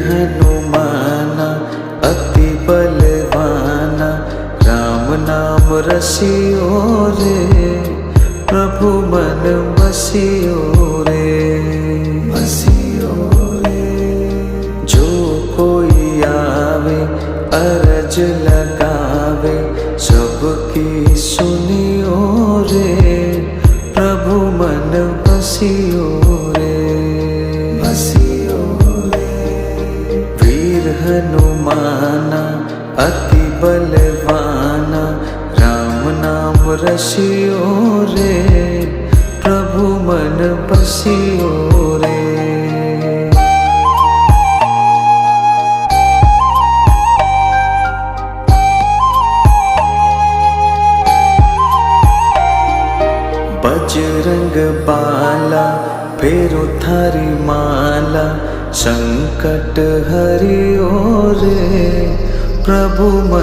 हनुमाना अति बलवाना, राम नाम रसियो रे, प्रभु मन बसियो रे, बसियो रे। जो कोई आवे अरज लगावे, सबकी सुनियो रे, प्रभु मन बसियो रे, बसियो रे। वीर हनुमाना अति बलवाना, राम नाम रसियो रे, प्रभु मन बसियो रे। बजरंग बाला फेरो थारी माला, संकट हरियो रे, प्रभु मन